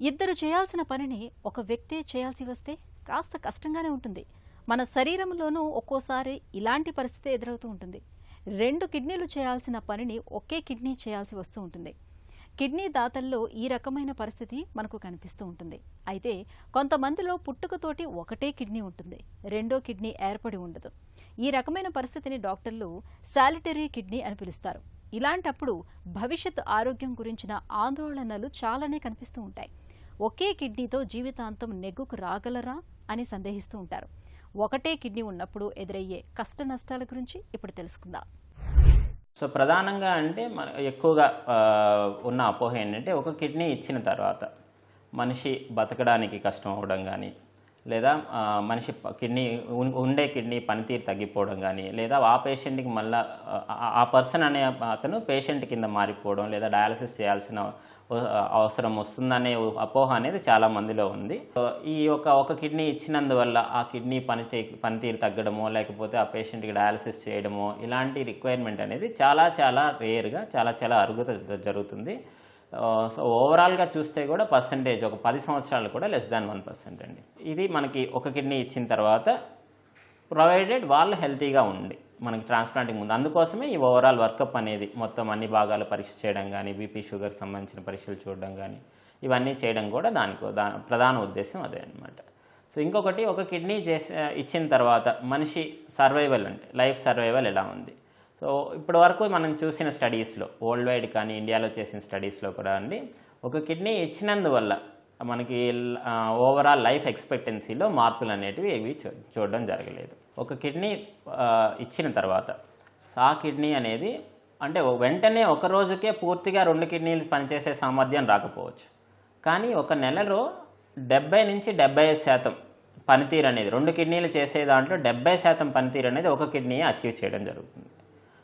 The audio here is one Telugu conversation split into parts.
ఇద్దరు చేయాల్సిన పనిని ఒక వ్యక్తే చేయాల్సి వస్తే కాస్త కష్టంగానే ఉంటుంది. మన శరీరంలోనూ ఒక్కోసారి ఇలాంటి పరిస్థితి ఎదురవుతూ ఉంటుంది. 2 కిడ్నీలు చేయాల్సిన పనిని ఒకే కిడ్నీ చేయాల్సి వస్తూ ఉంటుంది. కిడ్నీ దాతల్లో ఈ రకమైన పరిస్థితి మనకు కనిపిస్తూ ఉంటుంది. అయితే కొంతమందిలో పుట్టుకతోటి ఒకటే కిడ్నీ ఉంటుంది, రెండో కిడ్నీ ఏర్పడి ఉండదు. ఈ రకమైన పరిస్థితిని డాక్టర్లు సాలిటరీ కిడ్నీ అని పిలుస్తారు. ఇలాంటప్పుడు భవిష్యత్ ఆరోగ్యం గురించిన ఆందోళనలు చాలానే కనిపిస్తూ ఉంటాయి. ఒకే కిడ్నీతో జీవితాంతం నెగ్గుకు రాగలరా అని సందేహిస్తూ ఉంటారు. ఒకటే కిడ్నీ ఉన్నప్పుడు ఎదురయ్యే కష్ట నష్టాల గురించి ఇప్పుడు తెలుసుకుందాం. సో ప్రధానంగా అంటే ఎక్కువగా ఉన్న అపోహ ఏంటంటే ఒక కిడ్నీ ఇచ్చిన తర్వాత మనిషి బతకడానికి కష్టం అవ్వడం కానీ, లేదా మనిషి ఉండే కిడ్నీ పనితీరు తగ్గిపోవడం కానీ, లేదా ఆ పేషెంట్కి మళ్ళీ ఆ పర్సన్ అనే అతను పేషెంట్ కింద మారిపోవడం, లేదా డయాలసిస్ చేయాల్సిన అవసరం వస్తుందనే అపోహ అనేది చాలా మందిలో ఉంది. ఈ ఒక కిడ్నీ ఇచ్చినందువల్ల ఆ కిడ్నీ పనితీరు తగ్గడమో, లేకపోతే ఆ పేషెంట్కి డయాలసిస్ చేయడమో, ఇలాంటి రిక్వైర్మెంట్ అనేది చాలా రేర్గా చాలా అరుదుగా జరుగుతుంది. సో ఓవరాల్గా చూస్తే కూడా పర్సంటేజ్ ఒక 10 సంవత్సరాలు కూడా <1% అండి. ఇది మనకి ఒక కిడ్నీ ఇచ్చిన తర్వాత ప్రొవైడెడ్ వాళ్ళు హెల్తీగా ఉండి మనకి ట్రాన్స్ప్లాంటింగ్ ముందు. అందుకోసమే ఈ ఓవరాల్ వర్కప్ అనేది మొత్తం అన్ని భాగాలు పరీక్ష చేయడం కానీ, బీపీ షుగర్ సంబంధించిన పరీక్షలు చూడడం కానీ, ఇవన్నీ చేయడం కూడా ప్రధాన ఉద్దేశం అదే అనమాట. సో ఇంకొకటి, ఒక కిడ్నీ ఇచ్చిన తర్వాత మనిషి సర్వైవల్ అంటే లైఫ్ సర్వైవల్ ఎలా ఉంది. సో ఇప్పటి వరకు మనం చూసిన స్టడీస్లో, వరల్డ్ వైడ్ కానీ ఇండియాలో చేసిన స్టడీస్లో కూడా అండి, ఒక కిడ్నీ ఇచ్చినందువల్ల మనకి ఓవరాల్ లైఫ్ ఎక్స్పెక్టెన్సీలో మార్పులు అనేటివి ఏవి చూడడం జరగలేదు. ఒక కిడ్నీ ఇచ్చిన తర్వాత ఆ కిడ్నీ అనేది అంటే వెంటనే ఒక రోజుకే పూర్తిగా 2 కిడ్నీలు పనిచేసే సామర్థ్యం రాకపోవచ్చు. కానీ ఒక నెలలో 70 నుంచి 75% పనితీరు అనేది 2 కిడ్నీలు చేసే దాంట్లో 70% పనితీరు అనేది ఒక కిడ్నీ అచీవ్ చేయడం జరుగుతుంది.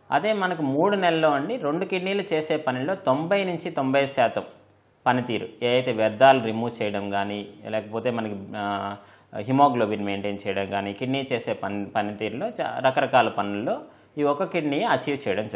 అదే మనకు 3 నెలల్లో అండి 2 కిడ్నీలు చేసే పనిలో 90 నుంచి 90% పనితీరు, ఏదైతే వ్యర్థాలు రిమూవ్ చేయడం కానీ, లేకపోతే మనకి హిమోగ్లోబిన్ మెయింటైన్ చేయడం కానీ, కిడ్నీ చేసే పనితీరులో రకరకాల పనుల్లో ఈ ఒక కిడ్నీ అచీవ్ చేయడం జరుగుతుంది.